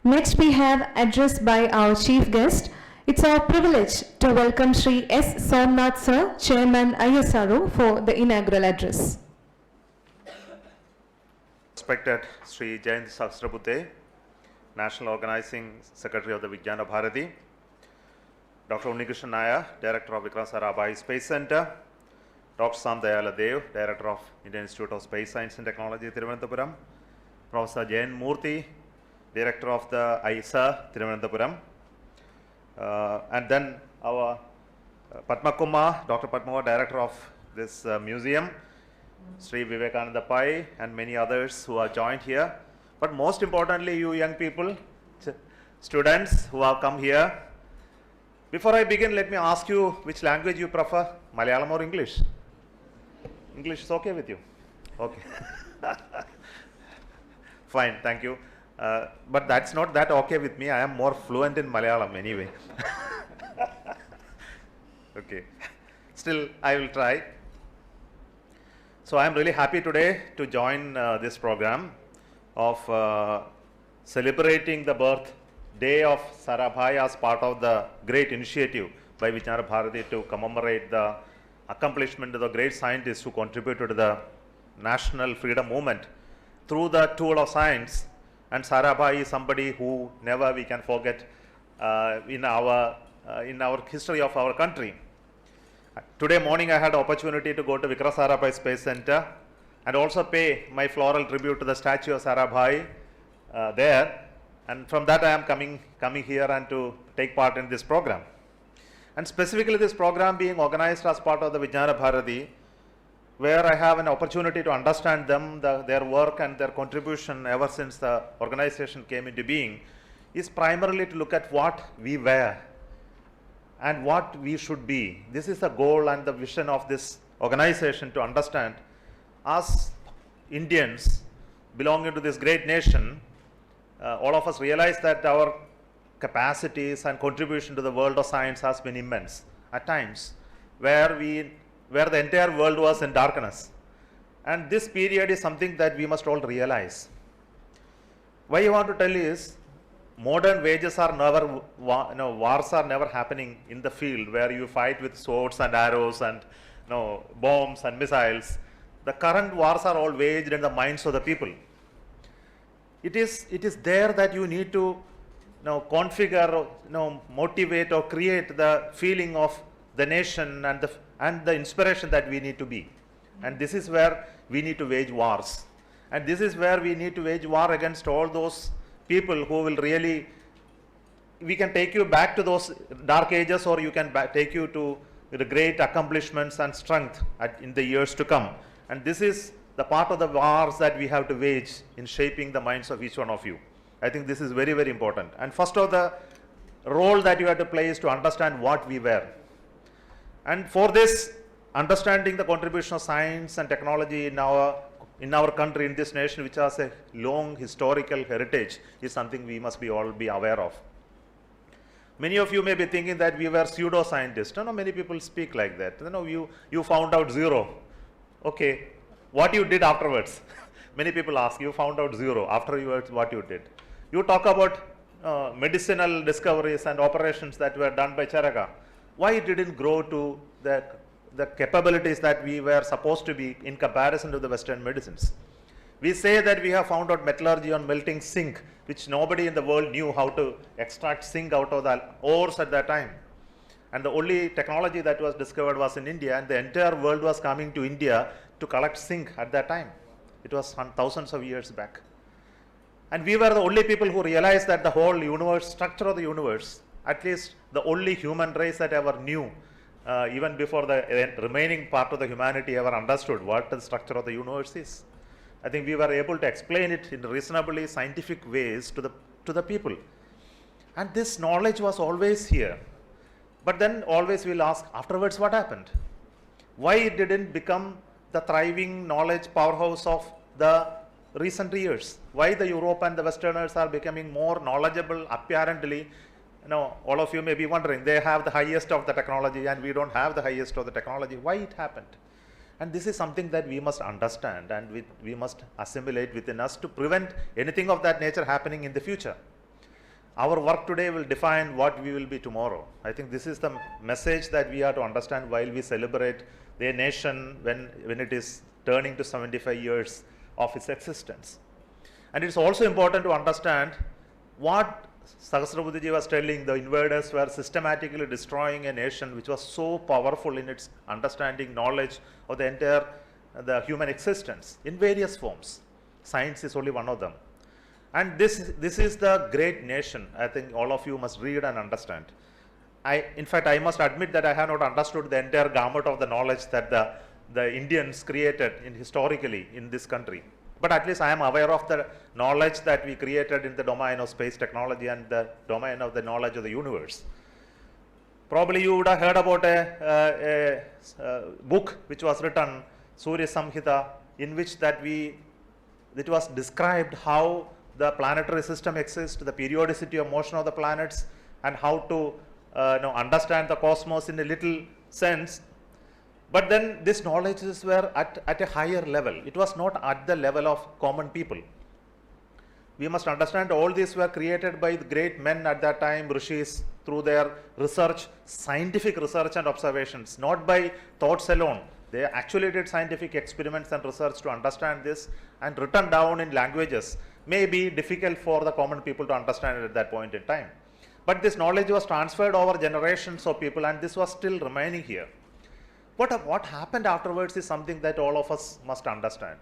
Next, we have address by our chief guest. It's our privilege to welcome Sri S. Somnath Sir, Chairman ISRO, for the inaugural address. Respected Sri Jayant Sahasrabudhe, National Organizing Secretary of the Vijnana Bharati, Dr. Unnikrishnan Nair, Director of Vikram Sarabhai Space Center, Dr. Sam Dayala Dev, Director of Indian Institute of Space Science and Technology, Thiruvananthapuram, Professor Jain Murthy, Director of the ISRO, Thiruvananthapuram, and then our Padma Kumar, Dr. Padma, Director of this museum, Sri Vivekananda Pai, and many others who are joined here. But most importantly, you young people, students who have come here. Before I begin, let me ask you which language you prefer, Malayalam or English? English is okay with you? Okay. Fine, thank you. But that's not that okay with me. I am more fluent in Malayalam anyway. Okay. Still, I will try. So I am really happy today to join this program of celebrating the birthday of Sarabhai as part of the great initiative by Vijnana Bharati to commemorate the accomplishment of the great scientists who contributed to the national freedom movement through the tool of science. And Sarabhai is somebody who never we can forget in our history of our country. Today morning I had an opportunity to go to Vikram Sarabhai Space Center and also pay my floral tribute to the statue of Sarabhai there. And from that I am coming here and to take part in this program. And specifically this program being organized as part of the Vijnana Bharati, where I have an opportunity to understand them, their work and their contribution ever since the organization came into being, is primarily to look at what we were and what we should be. This is the goal and the vision of this organization, to understand as Indians belonging to this great nation, all of us realize that our capacities and contribution to the world of science has been immense at times, where the entire world was in darkness. And this period is something that we must all realize. Why I want to tell you is, modern wages are never, wars are never happening in the field where you fight with swords and arrows and bombs and missiles. The current wars are all waged in the minds of the people. It is there that you need to configure, motivate or create the feeling of the nation and the inspiration that we need to be. And this is where we need to wage wars. And this is where we need to wage war against all those people who will really, we can take you back to those dark ages, or you can take you to the great accomplishments and strength in the years to come. And this is the part of the wars that we have to wage in shaping the minds of each one of you. I think this is very, very important. And first of the role that you have to play is to understand what we were. And for this, understanding the contribution of science and technology in our country, in this nation, which has a long historical heritage, is something we must all be aware of. Many of you may be thinking that we were pseudo-scientists. Many people speak like that. You found out zero. Okay, what you did afterwards? Many people ask, you found out zero after what you did. You talk about medicinal discoveries and operations that were done by Charaka. Why it didn't grow to the capabilities that we were supposed to be in comparison to the Western medicines? We say that we have found out metallurgy on melting zinc, which nobody in the world knew how to extract zinc out of the ores at that time. And the only technology that was discovered was in India, and the entire world was coming to India to collect zinc at that time. It was thousands of years back. And we were the only people who realized that the whole universe, structure of the universe, at least the only human race that ever knew, even before the remaining part of the humanity ever understood what the structure of the universe is. I think we were able to explain it in reasonably scientific ways to the people. And this knowledge was always here. But then always we'll ask, afterwards what happened? Why it didn't become the thriving knowledge powerhouse of the recent years? Why the Europe and the Westerners are becoming more knowledgeable apparently? All of you may be wondering, they have the highest of the technology and we don't have the highest of the technology. Why it happened? And this is something that we must understand and we must assimilate within us to prevent anything of that nature happening in the future. our work today will define what we will be tomorrow. I think this is the message that we have to understand while we celebrate the nation when it is turning to 75 years of its existence. And it's also important to understand what Sahasrabuddhiji was telling. The invaders were systematically destroying a nation which was so powerful in its understanding, knowledge of the entire the human existence in various forms. Science is only one of them. And this is the great nation. I think all of you must read and understand. In fact, I must admit that I have not understood the entire gamut of the knowledge that the Indians created historically in this country. But at least I am aware of the knowledge that we created in the domain of space technology and the domain of the knowledge of the universe. Probably you would have heard about a book which was written, Surya Samhita, in which it was described how the planetary system exists, the periodicity of motion of the planets, and how to understand the cosmos in a little sense. But then these knowledges were at a higher level. It was not at the level of common people. We must understand all these were created by the great men at that time, rishis, through their research, scientific research and observations, not by thoughts alone. They actually did scientific experiments and research to understand this, and written down in languages may be difficult for the common people to understand it at that point in time. But this knowledge was transferred over generations of people, and this was still remaining here. What happened afterwards is something that all of us must understand.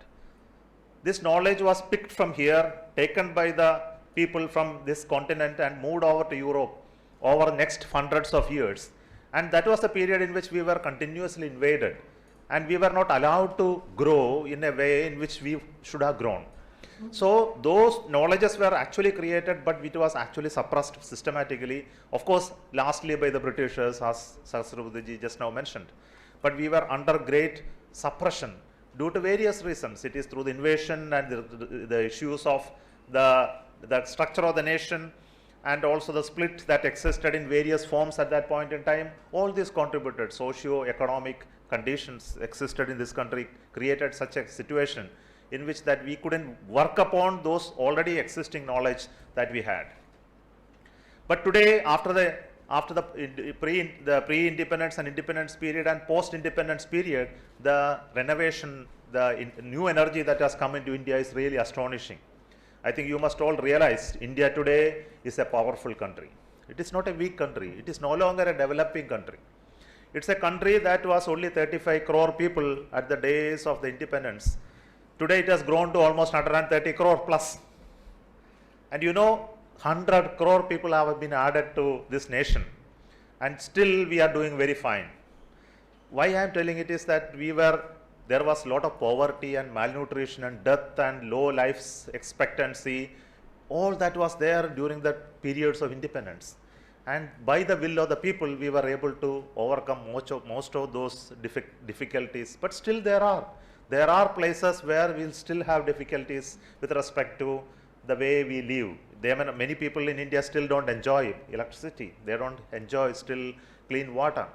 This knowledge was picked from here, taken by the people from this continent and moved over to Europe over the next hundreds of years. And that was the period in which we were continuously invaded, and we were not allowed to grow in a way in which we should have grown. So those knowledges were actually created, but it was actually suppressed systematically, of course, lastly by the Britishers, as Sahasrabuddhiji just now mentioned. But we were under great suppression due to various reasons. It is through the invasion and the issues of the structure of the nation, and also the split that existed in various forms at that point in time. All this contributed. Socio-economic conditions existed in this country, created such a situation in which that we couldn't work upon those already existing knowledge that we had. But today, after the pre-independence and independence period and post-independence period, the renovation, the new energy that has come into India is really astonishing. I think you must all realize India today is a powerful country. It is not a weak country. It is no longer a developing country. It's a country that was only 35 crore people at the days of the independence. Today it has grown to almost 130 crore plus. And 100 crore people have been added to this nation, and still we are doing very fine. Why I am telling it is that there was a lot of poverty and malnutrition and death and low life expectancy. All that was there during the periods of independence. And by the will of the people, we were able to overcome most of those difficulties. But still there are places where we'll still have difficulties with respect to the way we live. Many people in India still don't enjoy electricity. They don't enjoy still clean water.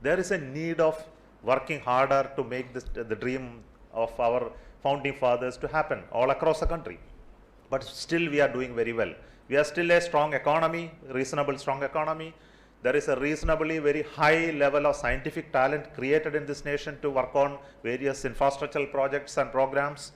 There is a need of working harder to make the dream of our founding fathers to happen all across the country. But still we are doing very well. We are still a strong economy, reasonable strong economy. There is a reasonably very high level of scientific talent created in this nation to work on various infrastructural projects and programs.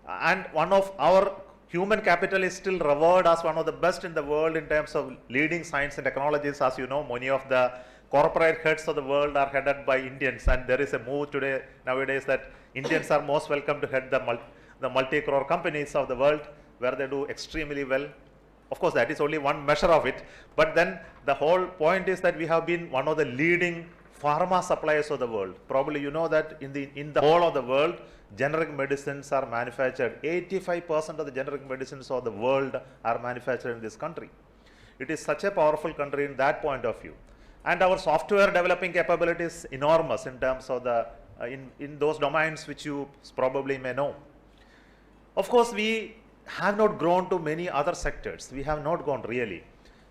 And one of our human capital is still revered as one of the best in the world in terms of leading science and technologies. As you know, many of the corporate heads of the world are headed by Indians, and there is a move nowadays that Indians are most welcome to head the multi-crore companies of the world, where they do extremely well. Of course, that is only one measure of it, but then the whole point is that we have been one of the leading pharma suppliers of the world. Probably you know that in the whole of the world, generic medicines are manufactured. 85% of the generic medicines of the world are manufactured in this country. It is such a powerful country in that point of view. And our software developing capability is enormous in terms of in those domains which you probably may know. Of course, we have not grown to many other sectors. We have not gone really.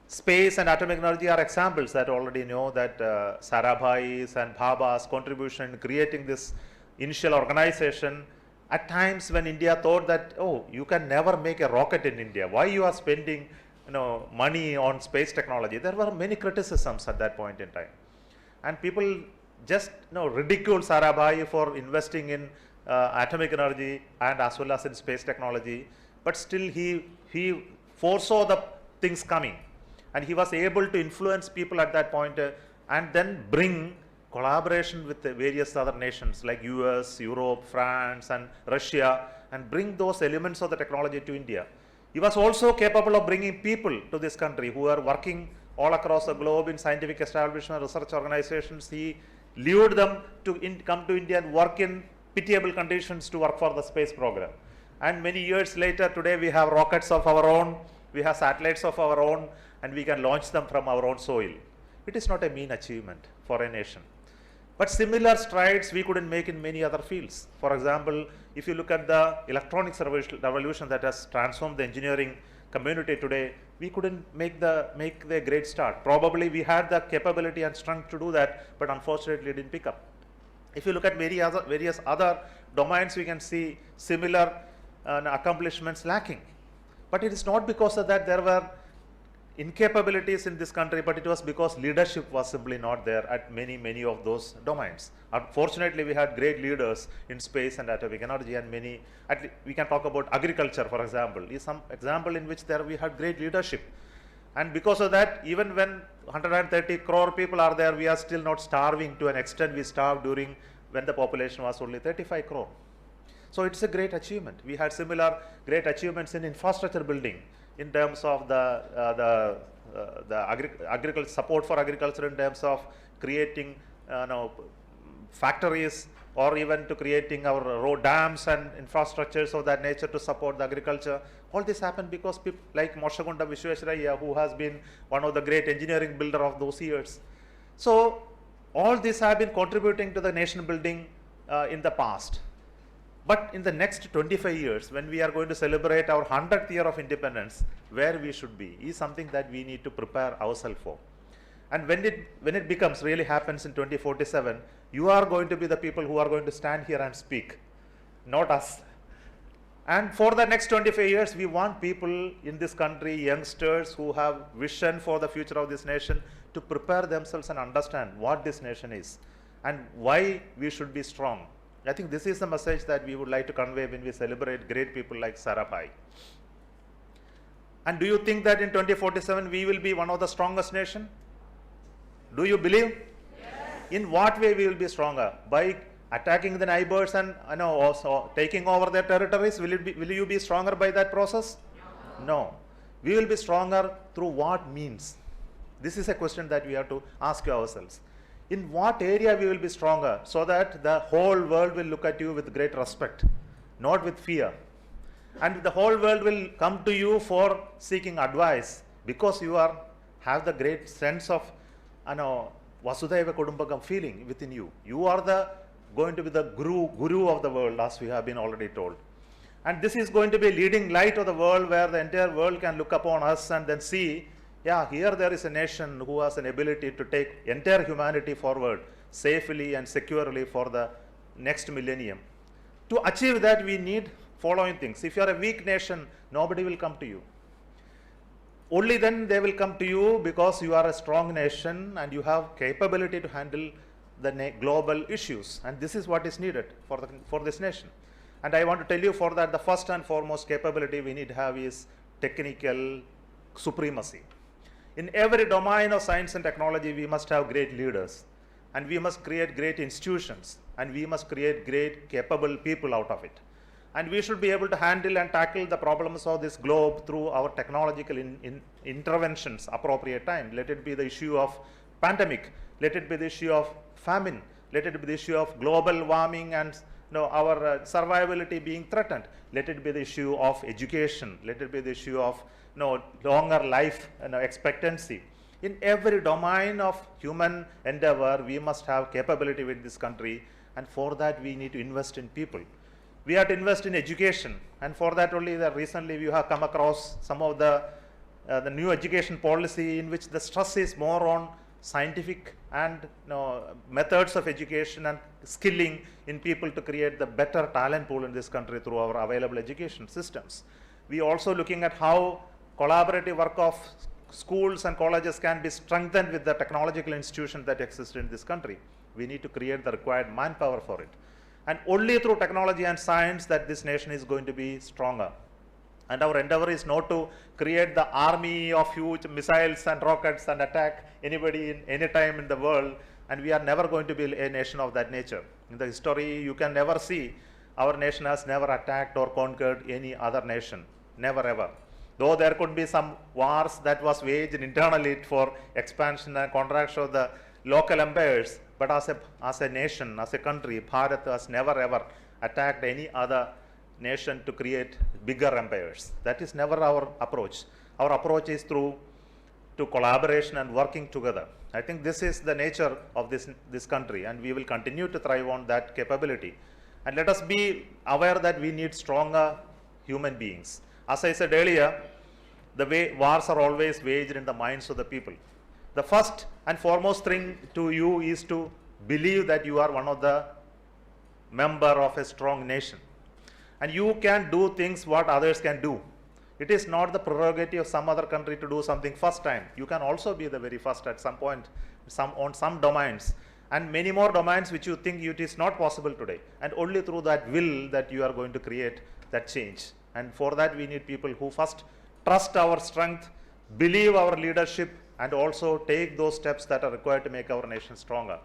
Space and atomic energy are examples that already know that Sarabhai's and Bhabha's contribution in creating this initial organization. At times when India thought that, oh, you can never make a rocket in India. Why you are spending money on space technology, there were many criticisms at that point in time. And people just ridiculed Sarabhai for investing in atomic energy and as well as in space technology. But still he foresaw the things coming, and he was able to influence people at that point and then bring collaboration with the various other nations like US, Europe, France and Russia, and bring those elements of the technology to India. He was also capable of bringing people to this country who are working all across the globe in scientific establishment, research organizations. He lured them to come to India and work in pitiable conditions to work for the space program. And many years later, today we have rockets of our own, we have satellites of our own, and we can launch them from our own soil. It is not a mean achievement for a nation. But similar strides we couldn't make in many other fields. For example, if you look at the electronics revolution that has transformed the engineering community today, we couldn't make the great start. Probably we had the capability and strength to do that, but unfortunately it didn't pick up. If you look at various other domains, we can see similar accomplishments lacking. But it is not because of that there were incapabilities in this country, but it was because leadership was simply not there at many of those domains. Unfortunately, we had great leaders in space and atomic energy, and we can talk about agriculture, for example, is some example in which we had great leadership. And because of that, even when 130 crore people are there, we are still not starving to an extent we starved during when the population was only 35 crore. So it's a great achievement. We had similar great achievements in infrastructure building, in terms of the agriculture support for agriculture, in terms of creating factories, or even to creating our road dams and infrastructures of that nature to support the agriculture. All this happened because people like Moshagunda Vishwesvaraya, who has been one of the great engineering builder of those years. So all these have been contributing to the nation building in the past. But in the next 25 years, when we are going to celebrate our 100th year of independence, where we should be is something that we need to prepare ourselves for. And when it becomes, really happens in 2047, you are going to be the people who are going to stand here and speak, not us. And for the next 25 years, we want people in this country, youngsters who have vision for the future of this nation, to prepare themselves and understand what this nation is and why we should be strong. I think this is the message that we would like to convey when we celebrate great people like Sarabhai. And do you think that in 2047 we will be one of the strongest nation? Do you believe? Yes. In what way we will be stronger? By attacking the neighbors and also taking over their territories? Will you be stronger by that process? No. We will be stronger through what means? This is a question that we have to ask ourselves. In what area we will be stronger, so that the whole world will look at you with great respect, not with fear. And the whole world will come to you for seeking advice, because you have the great sense of Vasudhaiva Kudumbakam feeling within you. You are going to be the guru of the world, as we have been already told. And this is going to be a leading light of the world, where the entire world can look upon us and then see, yeah, here there is a nation who has an ability to take entire humanity forward safely and securely for the next millennium. To achieve that, we need following things. If you are a weak nation, nobody will come to you. Only then they will come to you because you are a strong nation and you have capability to handle the global issues. And this is what is needed for this nation. And I want to tell you, for that, the first and foremost capability we need to have is technical supremacy. In every domain of science and technology, we must have great leaders, and we must create great institutions, and we must create great capable people out of it. And we should be able to handle and tackle the problems of this globe through our technological interventions appropriate time. Let it be the issue of pandemic, let it be the issue of famine, let it be the issue of global warming and our survivability being threatened. Let it be the issue of education, let it be the issue of longer life expectancy. In every domain of human endeavor, we must have capability with this country, and for that we need to invest in people. We have to invest in education, and for that only recently we have come across some of the new education policy, in which the stress is more on scientific and methods of education and skilling in people to create the better talent pool in this country through our available education systems. We are also looking at how collaborative work of schools and colleges can be strengthened with the technological institutions that exist in this country. We need to create the required manpower for it. And only through technology and science that this nation is going to be stronger. And our endeavor is not to create the army of huge missiles and rockets and attack anybody in any time in the world. And we are never going to be a nation of that nature. In the history, you can never see our nation has never attacked or conquered any other nation. Never ever. Though there could be some wars that was waged internally for expansion and contraction of the local empires, but as a nation, as a country, Bharat has never ever attacked any other nation to create bigger empires. That is never our approach. Our approach is through to collaboration and working together. I think this is the nature of this country, and we will continue to thrive on that capability. And let us be aware that we need stronger human beings. As I said earlier, the way wars are always waged in the minds of the people. The first and foremost thing to you is to believe that you are one of the member of a strong nation. And you can do things what others can do. It is not the prerogative of some other country to do something first time. You can also be the very first at some point, on some domains, and many more domains which you think it is not possible today. And only through that will that you are going to create that change. And for that we need people who first trust our strength, believe our leadership, and also take those steps that are required to make our nation stronger.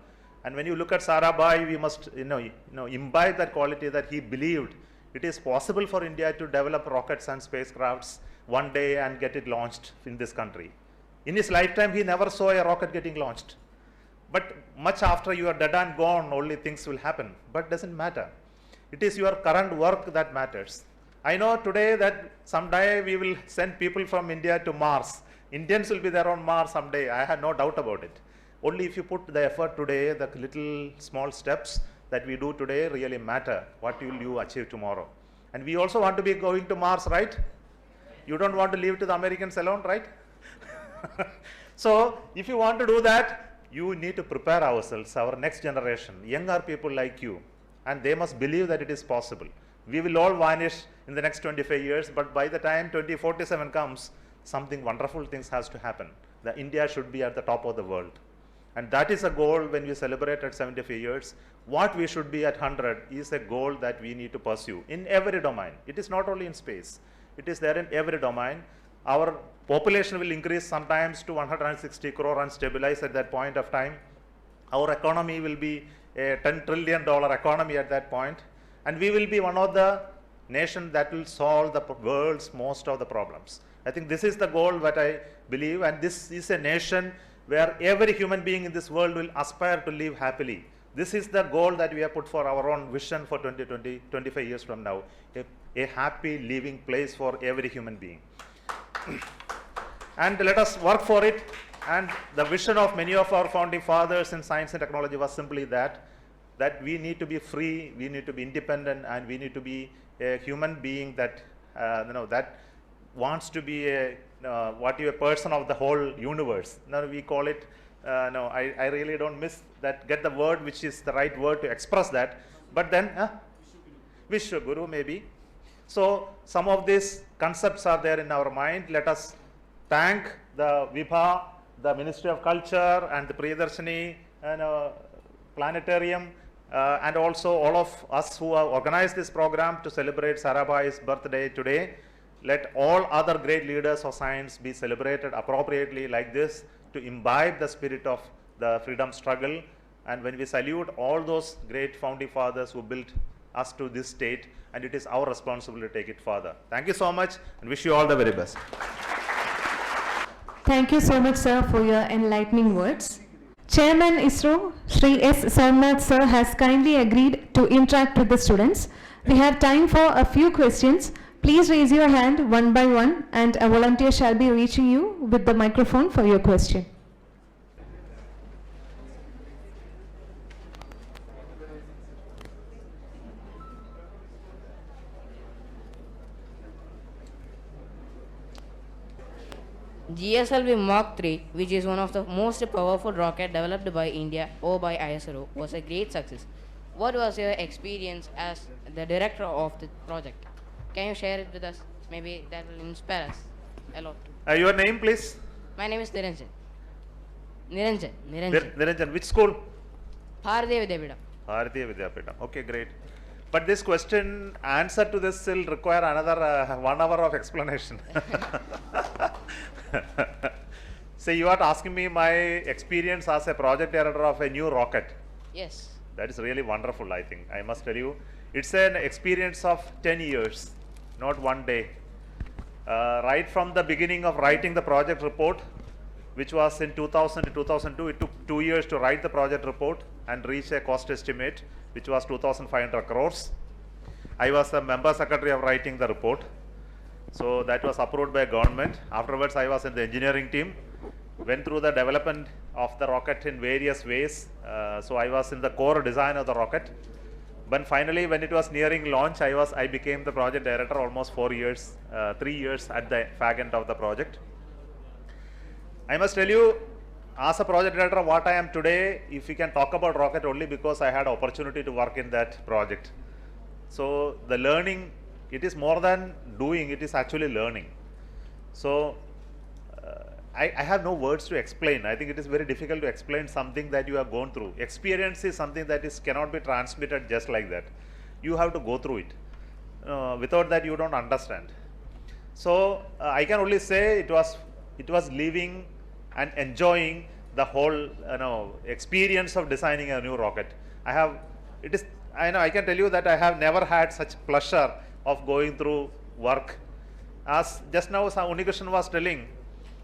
And when you look at Sarabhai, we must imbibe that quality that he believed it is possible for India to develop rockets and spacecrafts one day and get it launched in this country. In his lifetime, he never saw a rocket getting launched. But much after you are dead and gone, only things will happen. But doesn't matter. It is your current work that matters. I know today that someday we will send people from India to Mars. Indians will be there on Mars someday. I have no doubt about it. Only if you put the effort today, the little small steps that we do today really matter. What will you achieve tomorrow? And we also want to be going to Mars, right? You don't want to leave to the Americans alone, right? So if you want to do that, you need to prepare ourselves, our next generation, younger people like you, and they must believe that it is possible. We will all vanish in the next 25 years, but by the time 2047 comes, something wonderful things has to happen. The India should be at the top of the world. And that is a goal when we celebrate at 75 years. What we should be at 100 is a goal that we need to pursue in every domain. It is not only in space. It is there in every domain. Our population will increase sometimes to 160 crore and stabilize at that point of time. Our economy will be a $10 trillion economy at that point. And we will be one of the nations that will solve the world's most of the problems. I think this is the goal that I believe, and this is a nation where every human being in this world will aspire to live happily. This is the goal that we have put for our own vision for 2020, 25 years from now, a happy living place for every human being. And let us work for it. And the vision of many of our founding fathers in science and technology was simply that we need to be free, we need to be independent, and we need to be a human being that, that wants to be a person of the whole universe. Now we call it, I really don't get the word which is the right word to express that, but then, Vishwaguru maybe. So some of these concepts are there in our mind. Let us thank the Vibha, the Ministry of Culture, and the Priyadarshini Planetarium, and also all of us who have organized this program to celebrate Sarabhai's birthday today. Let all other great leaders of science be celebrated appropriately like this to imbibe the spirit of the freedom struggle. And when we salute all those great founding fathers who built us to this state, and it is our responsibility to take it further. Thank you so much, and wish you all the very best. Thank you so much, sir, for your enlightening words. Chairman ISRO, Shri S. Somanath sir, has kindly agreed to interact with the students. We have time for a few questions. Please raise your hand one by one, and a volunteer shall be reaching you with the microphone for your question. GSLV Mark III, which is one of the most powerful rocket developed by India or by ISRO, was a great success. What was your experience as the director of the project? Can you share it with us? Maybe that will inspire us a lot. Your name, please? My name is Niranjan. Niranjan. Niranjan, which school? Bharatiya Vidyapeetham. Bharatiya Vidyapeetham. Okay, great. But this question, answer to this will require another 1 hour of explanation. So you are asking me my experience as a project director of a new rocket. Yes. That is really wonderful, I think. I must tell you, it's an experience of 10 years, not one day. Right from the beginning of writing the project report, which was in 2000 to 2002, it took 2 years to write the project report and reach a cost estimate, which was 2,500 crores. I was the member secretary of writing the report. So that was approved by government. Afterwards, I was in the engineering team, went through the development of the rocket in various ways. So I was in the core design of the rocket. But finally, when it was nearing launch, I became the project director almost 4 years, 3 years at the fag end of the project. I must tell you, as a project director, what I am today, if we can talk about rocket only because I had opportunity to work in that project. So the learning, it is more than doing, it is actually learning. So I have no words to explain. I think it is very difficult to explain something that you have gone through. Experience is something that cannot be transmitted just like that. You have to go through it. Without that, you don't understand. So I can only say it was living and enjoying the whole experience of designing a new rocket. I can tell you that I have never had such pleasure of going through work. As just now Unikrishnan was telling,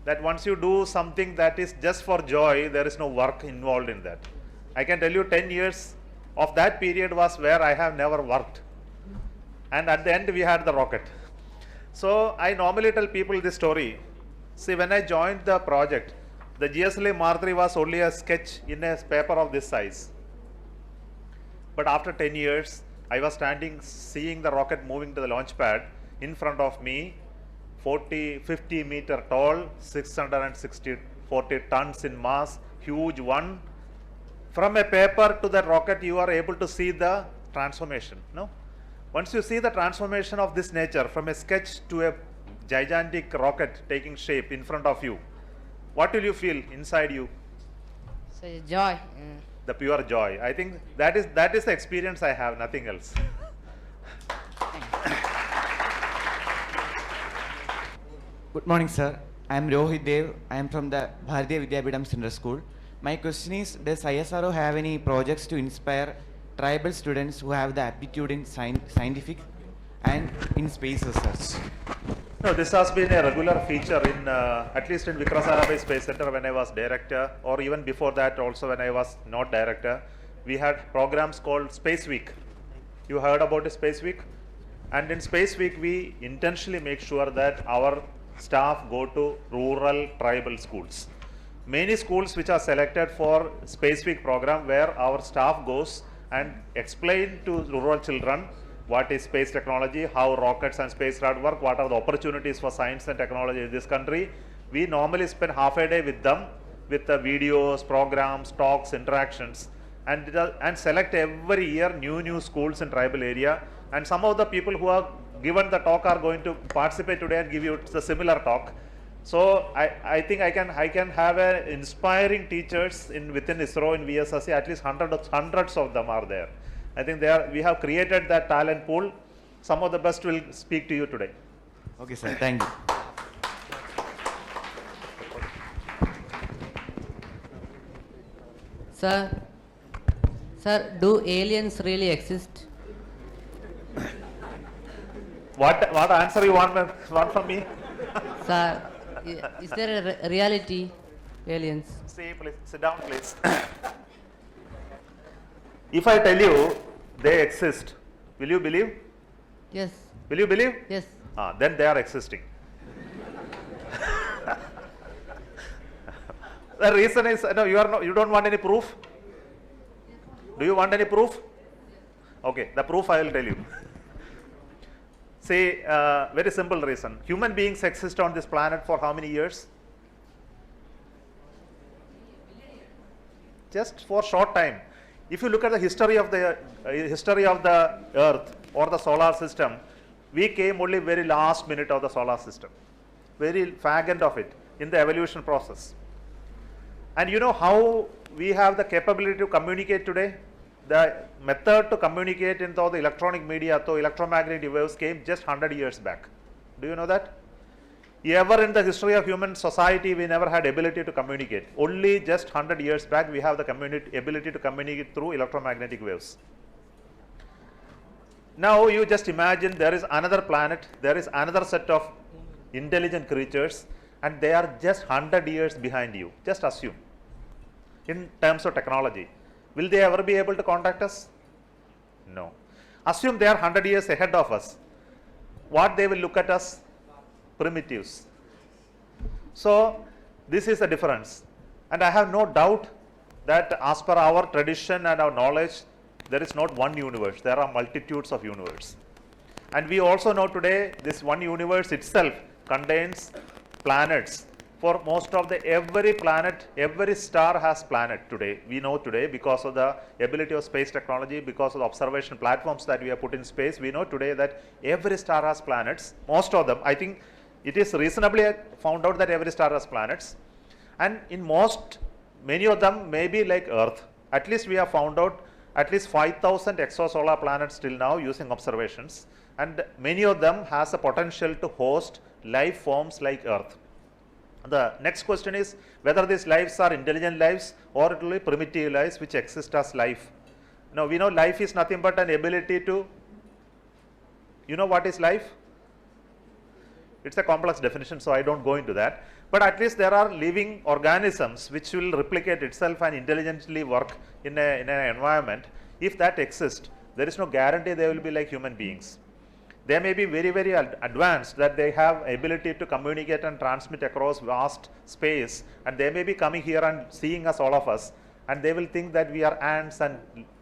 that once you do something that is just for joy, there is no work involved in that. I can tell you 10 years of that period was where I have never worked. And at the end, we had the rocket. So I normally tell people this story. See, when I joined the project, the GSLV Mark III was only a sketch in a paper of this size. But after 10 years, I was standing, seeing the rocket moving to the launch pad in front of me, 50 meter tall, 40 tons in mass, huge one. From a paper to that rocket, you are able to see the transformation. No? Once you see the transformation of this nature, from a sketch to a gigantic rocket taking shape in front of you, what will you feel inside you? So joy. The pure joy. I think that is the experience I have, nothing else. Good morning, sir. I am Rohit Dev. I am from the Bharatiya Vidyapeetham Central School. My question is, does ISRO have any projects to inspire tribal students who have the aptitude in scientific and in space research? No, this has been a regular feature in, at least in Vikram Sarabhai Space Center when I was director, or even before that also when I was not director. We had programs called Space Week. You heard about the Space Week? And in Space Week, we intentionally make sure that our staff go to rural tribal schools. Many schools which are selected for Space Week program where our staff goes and explain to rural children what is space technology, how rockets and spacecraft work, what are the opportunities for science and technology in this country. We normally spend half a day with them with the videos, programs, talks, interactions, and select every year new schools in tribal area. And some of the people who are given the talk are going to participate today and give you the similar talk. So I think I can have inspiring teachers within ISRO in VSSC. At least hundreds of them are there. I think we have created that talent pool. Some of the best will speak to you today. Okay, sir. Thank you. Sir, do aliens really exist? What answer you want from me? Sir, is there a reality, aliens? See, please, sit down, please. If I tell you they exist, will you believe? Yes. Will you believe? Yes. Then they are existing. The reason is, no, you don't want any proof? Do you want any proof? Okay, the proof I will tell you. See, very simple reason. Human beings exist on this planet for how many years? Just for short time. If you look at the history of the Earth or the solar system, we came only very last minute of the solar system. very fag end of it in the evolution process. And you know how we have the capability to communicate today? The method to communicate in the electronic media, so electromagnetic waves came just 100 years back. Do you know that? Ever in the history of human society, we never had ability to communicate. Only just 100 years back, we have the ability to communicate through electromagnetic waves. Now you just imagine there is another planet, there is another set of intelligent creatures, and they are just 100 years behind you. Just assume. In terms of technology, will they ever be able to contact us? No. Assume they are 100 years ahead of us. What they will look at us? Primitives. So this is the difference. And I have no doubt that as per our tradition and our knowledge, there is not one universe. There are multitudes of universes. And we also know today this one universe itself contains planets. For most of every planet, every star has planet today. We know today because of the ability of space technology, because of the observation platforms that we have put in space, we know today that every star has planets. Most of them, I think it is reasonably found out that every star has planets. And in many of them may be like Earth. At least we have found out at least 5,000 exosolar planets till now using observations. And many of them has the potential to host life forms like Earth. The next question is whether these lives are intelligent lives or it will be primitive lives which exist as life. Now we know life is nothing but an ability to, you know what is life? It's a complex definition, so I don't go into that. But at least there are living organisms which will replicate itself and intelligently work in an environment. If that exists, there is no guarantee they will be like human beings. They may be very, very advanced, that they have ability to communicate and transmit across vast space, and they may be coming here and seeing us, all of us, and they will think that we are ants and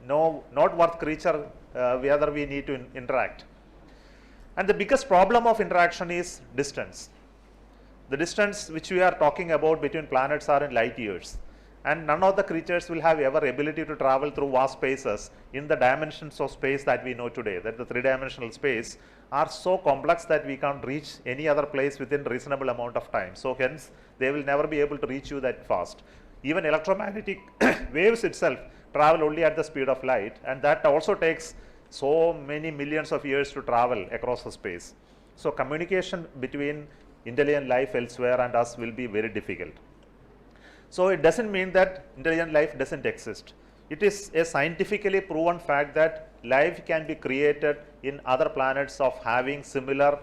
not worth creature whether we need to interact. And the biggest problem of interaction is distance. The distance which we are talking about between planets are in light years, and none of the creatures will have ever ability to travel through vast spaces in the dimensions of space that we know today, that the three-dimensional space are so complex that we can't reach any other place within reasonable amount of time. So hence they will never be able to reach you that fast. Even electromagnetic waves itself travel only at the speed of light, and that also takes so many millions of years to travel across the space. So communication between intelligent life elsewhere and us will be very difficult. So it doesn't mean that intelligent life doesn't exist. It is a scientifically proven fact that life can be created in other planets of having similar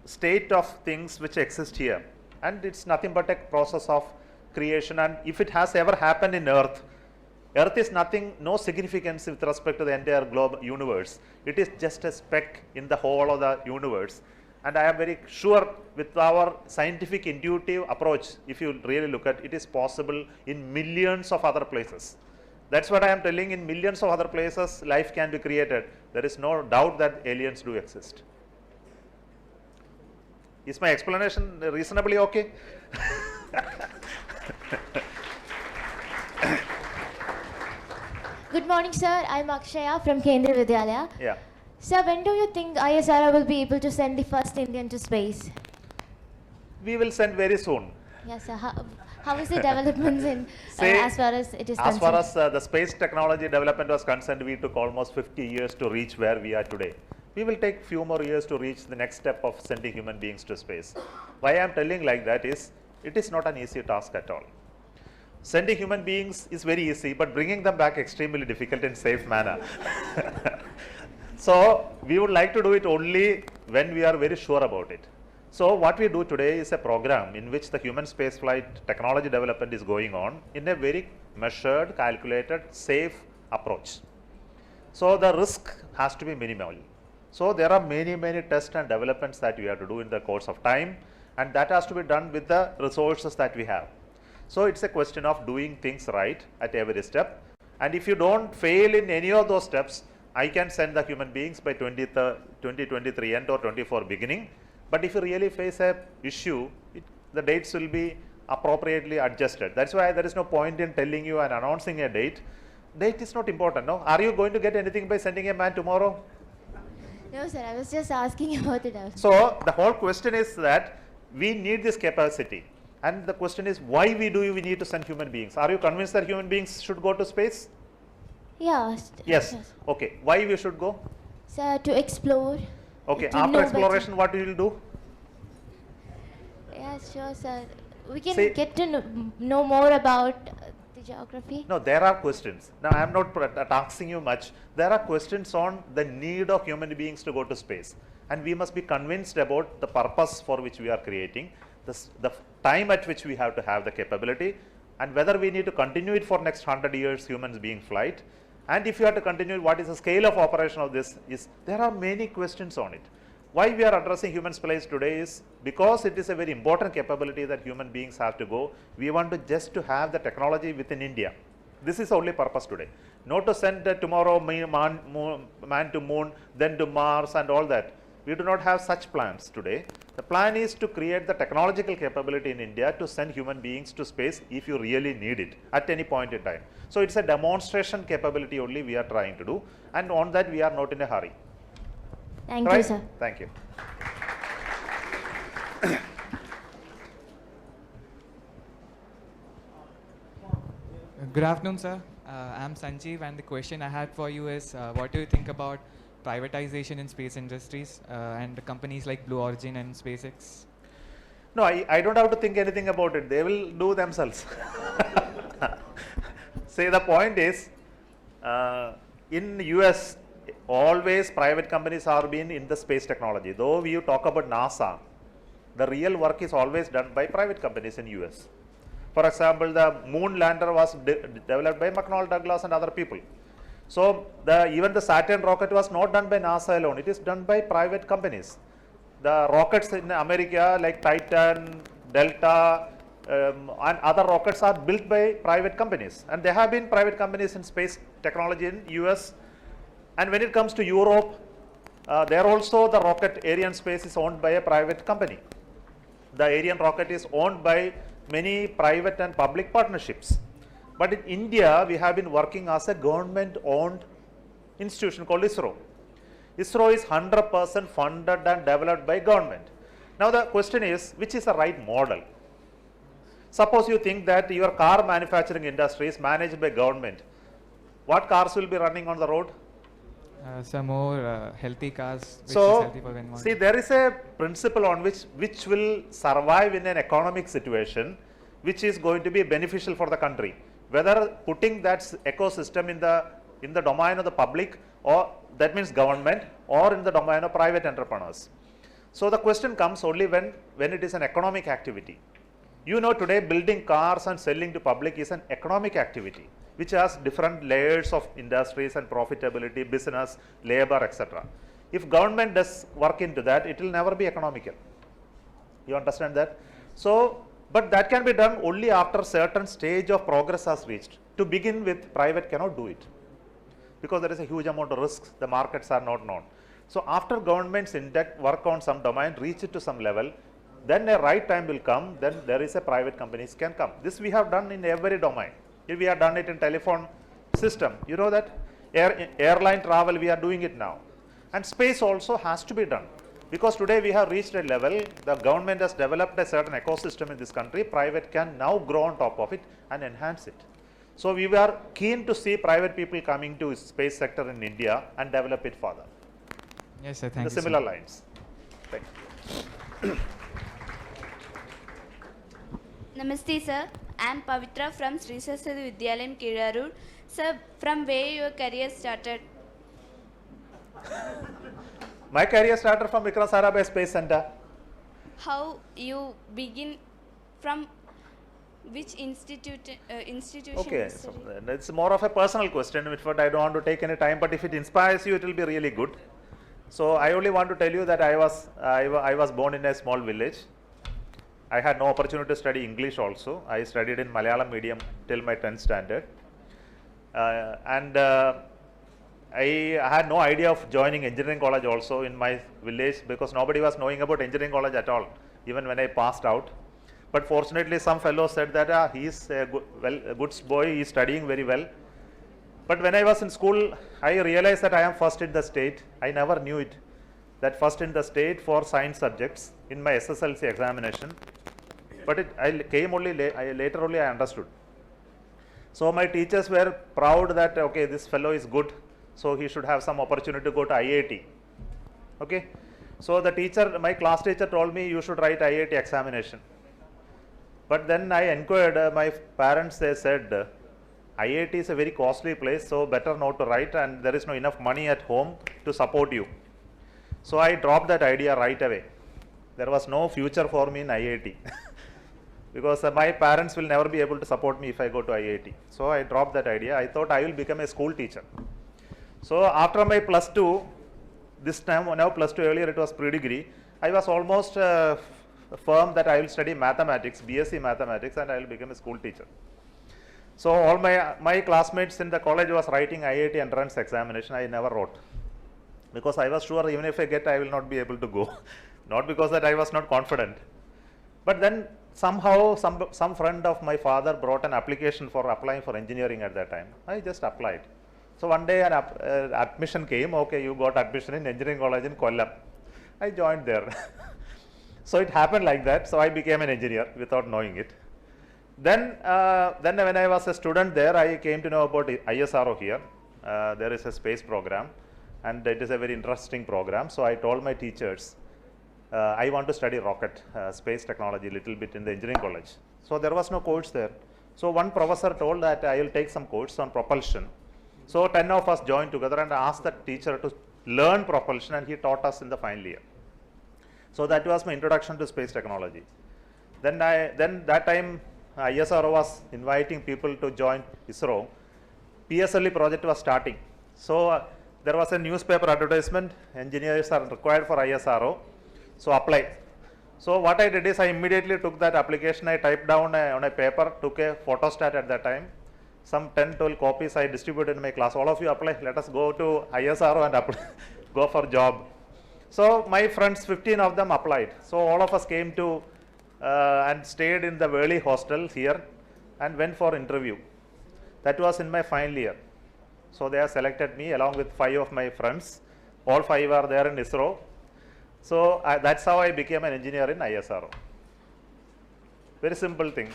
state of things which exist here. And it's nothing but a process of creation. And if it has ever happened in Earth, Earth is nothing, no significance with respect to the entire globe universe. It is just a speck in the whole of the universe. And I am very sure with our scientific intuitive approach, if you really look at it, is possible in millions of other places. That's what I am telling, in millions of other places life can be created. There is no doubt that aliens do exist. Is my explanation reasonably okay? Good morning, sir. I'm Akshaya from Kendriya Vidyalaya. Yeah. Sir, when do you think ISRO will be able to send the first Indian to space? We will send very soon. Yes, sir. How is the developments in as far as it is as concerned? far as the space technology development was concerned, we took almost 50 years to reach where we are today. We will take few more years to reach the next step of sending human beings to space. Why I am telling like that is, it is not an easy task at all. Sending human beings is very easy, but bringing them back extremely difficult in safe manner. So we would like to do it only when we are very sure about it. So what we do today is a program in which the human spaceflight technology development is going on in a very measured, calculated, safe approach. So the risk has to be minimal. So there are many tests and developments that we have to do in the course of time, and that has to be done with the resources that we have. So it's a question of doing things right at every step, and if you don't fail in any of those steps, I can send the human beings by 2023 end or 24 beginning. But if you really face a issue, the dates will be appropriately adjusted. That's why there is no point in telling you and announcing a date. Date is not important, no? Are you going to get anything by sending a man tomorrow? No, sir. I was just asking about it. So the whole question is that we need this capacity. And the question is, why we need to send human beings? Are you convinced that human beings should go to space? Yes. Yes. Okay. Why we should go? Sir, to explore. Okay. To After know exploration, better. what we will do? Yeah, sure, sir. We can See- get to know more about the geography. No, there are questions. Now, I am not taxing you much. There are questions on the need of human beings to go to space. And we must be convinced about the purpose for which we are creating, the time at which we have to have the capability, and whether we need to continue it for next 100 years, humans being flight. And if you have to continue, what is the scale of operation of this? There are many questions on it. Why we are addressing human space today is because it is a very important capability that human beings have to go. We want to just to have the technology within India. This is the only purpose today. Not to send tomorrow man to moon, then to Mars and all that. We do not have such plans today. The plan is to create the technological capability in India to send human beings to space if you really need it at any point in time. So it's a demonstration capability only we are trying to do, and on that we are not in a hurry. Thank Right? you, sir. Thank you. Good afternoon, sir. I'm Sanjeev, and the question I had for you is, what do you think about privatization in space industries and companies like Blue Origin and SpaceX? No, I don't have to think anything about it. They will do themselves. See, the point is, in US, always private companies are being in the space technology. Though you talk about NASA, the real work is always done by private companies in US. For example, the moon lander was developed by McDonnell Douglas and other people. So even the Saturn rocket was not done by NASA alone. It is done by private companies. The rockets in America like Titan, Delta, and other rockets are built by private companies. And there have been private companies in space technology in US. And when it comes to Europe, there also the rocket Ariane space is owned by a private company. The Ariane rocket is owned by many private and public partnerships. But in India, we have been working as a government-owned institution called ISRO. ISRO is 100% funded and developed by government. Now the question is, which is the right model? Suppose you think that your car manufacturing industry is managed by government. What cars will be running on the road? Some more healthy cars, which is So, healthy for the environment. see, there is a principle on which will survive in an economic situation, which is going to be beneficial for the country. Whether putting that ecosystem in the domain of the public, or that means government, or in the domain of private entrepreneurs. So the question comes only when it is an economic activity. You know, today building cars and selling to public is an economic activity, which has different layers of industries and profitability, business, labor, etc. If government does work into that, it will never be economical. You understand that? So, but that can be done only after certain stage of progress has reached. To begin with, private cannot do it, because there is a huge amount of risks, the markets are not known. So after governments work on some domain, reach it to some level, then a right time will come, then there is a private companies can come. This we have done in every domain. We have done it in telephone system. You know that? Airline travel, we are doing it now. And space also has to be done. Because today we have reached a level, the government has developed a certain ecosystem in this country, private can now grow on top of it and enhance it. So we were keen to see private people coming to space sector in India and develop it further. Yes, sir. In Thank the you. similar sir. lines. Thank you. Namaste, sir. I am Pavitra from Sri Saraswati Vidyalayam, Kirarur. Sir, from where your career started? My career started from Vikram Sarabhai Space Center. How you begin from which institution? Okay, you so studied? it's more of a personal question, which I don't want to take any time, but if it inspires you, it will be really good. So I only want to tell you that I was born in a small village. I had no opportunity to study English also. I studied in Malayalam medium till my 10th standard. I had no idea of joining engineering college also in my village, because nobody was knowing about engineering college at all, even when I passed out. But fortunately, some fellow said that he is a good boy, he is studying very well. But when I was in school, I realized that I am first in the state. I never knew it, that first in the state for science subjects in my SSLC examination, but I came only later only I understood. So my teachers were proud that okay, this fellow is good, so he should have some opportunity to go to IIT. Okay, so the teacher, my class teacher told me you should write IIT examination. But then I inquired my parents, they said IIT is a very costly place, so better not to write, and there is no enough money at home to support you. So I dropped that idea right away. There was no future for me in IIT because my parents will never be able to support me if I go to IIT. So I dropped that idea. I thought I will become a school teacher. So after my plus 2, this time now plus 2, earlier it was pre-degree, I was almost firm that I will study mathematics, BSc mathematics, and I will become a school teacher. So all my classmates in the college was writing IIT entrance examination. I never wrote because I was sure even if I get, I will not be able to go. Not because that I was not confident. But then somehow some friend of my father brought an application for applying for engineering at that time. I just applied. So one day an admission came. Okay, you got admission in engineering college in Kollam. I joined there. So it happened like that. So I became an engineer without knowing it. Then when I was a student there, I came to know about ISRO here. There is a space program, and it is a very interesting program. So I told my teachers, I want to study rocket, space technology, little bit in the engineering college. So there was no course there. So one professor told that I will take some course on propulsion. So 10 of us joined together and asked the teacher to learn propulsion, and he taught us in the final year. So that was my introduction to space technology. Then that time ISRO was inviting people to join ISRO. PSLE project was starting. So there was a newspaper advertisement, engineers are required for ISRO. So apply. So what I did is I immediately took that application, I typed down on a paper, took a photostat at that time. Some 10-12 copies I distributed in my class. All of you apply, let us go to ISRO and apply, go for job. So my friends, 15 of them applied. So all of us came to and stayed in the Worli hostel here and went for interview. That was in my final year. So they have selected me along with 5 of my friends. All 5 are there in ISRO. So that's how I became an engineer in ISRO. Very simple thing.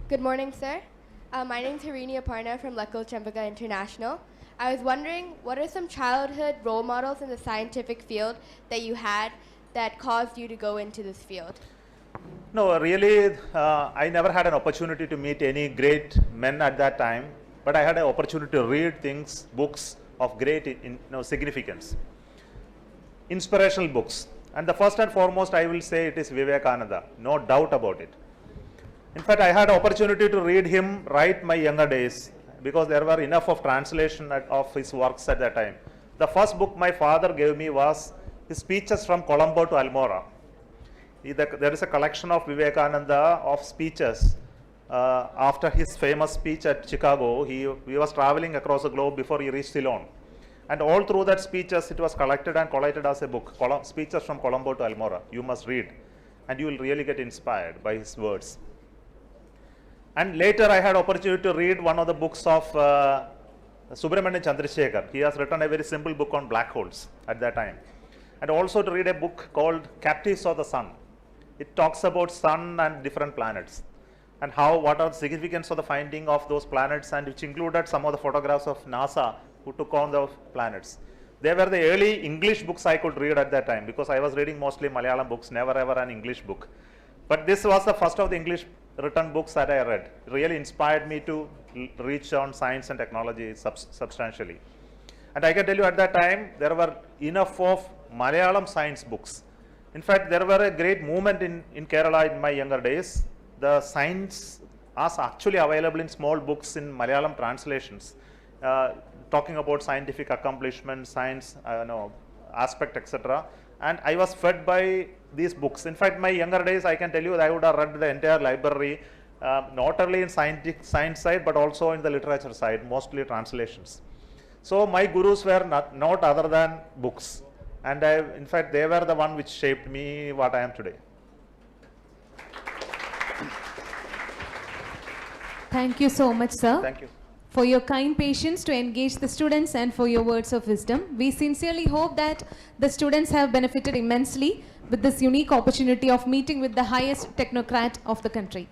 Good morning, sir. My name is Harini Aparna from Lekko Chempaka International. I was wondering, what are some childhood role models in the scientific field that you had that caused you to go into this field? No, really, I never had an opportunity to meet any great men at that time, but I had an opportunity to read things, books of great significance. Inspirational books. And the first and foremost, I will say it is Vivekananda, no doubt about it. In fact, I had an opportunity to read him right my younger days because there were enough of translation of his works at that time. The first book my father gave me was his speeches from Colombo to Almora. There is a collection of Vivekananda of speeches. After his famous speech at Chicago, he was traveling across the globe before he reached Ceylon. And all through that speeches, it was collected and collated as a book, Speeches from Colombo to Almora. You must read, and you will really get inspired by his words. And later I had opportunity to read one of the books of Subramanian Chandrasekhar. He has written a very simple book on black holes at that time. And also to read a book called Captives of the Sun. It talks about sun and different planets and what are the significance of the finding of those planets, and which included some of the photographs of NASA who took on the planets. They were the early English books I could read at that time because I was reading mostly Malayalam books, never ever an English book. But this was the first of the English written books that I read. It really inspired me to reach on science and technology substantially. And I can tell you at that time, there were enough of Malayalam science books. In fact, there were a great movement in Kerala in my younger days. The science was actually available in small books in Malayalam translations, talking about scientific accomplishments, science aspect, etc. And I was fed by these books. In fact, my younger days, I can tell you that I would have read the entire library, not only in science side, but also in the literature side, mostly translations. So my gurus were not other than books. And in fact, they were the one which shaped me what I am today. Thank you so much, sir. Thank you. for your kind patience to engage the students, and for your words of wisdom. We sincerely hope that the students have benefited immensely with this unique opportunity of meeting with the highest technocrat of the country.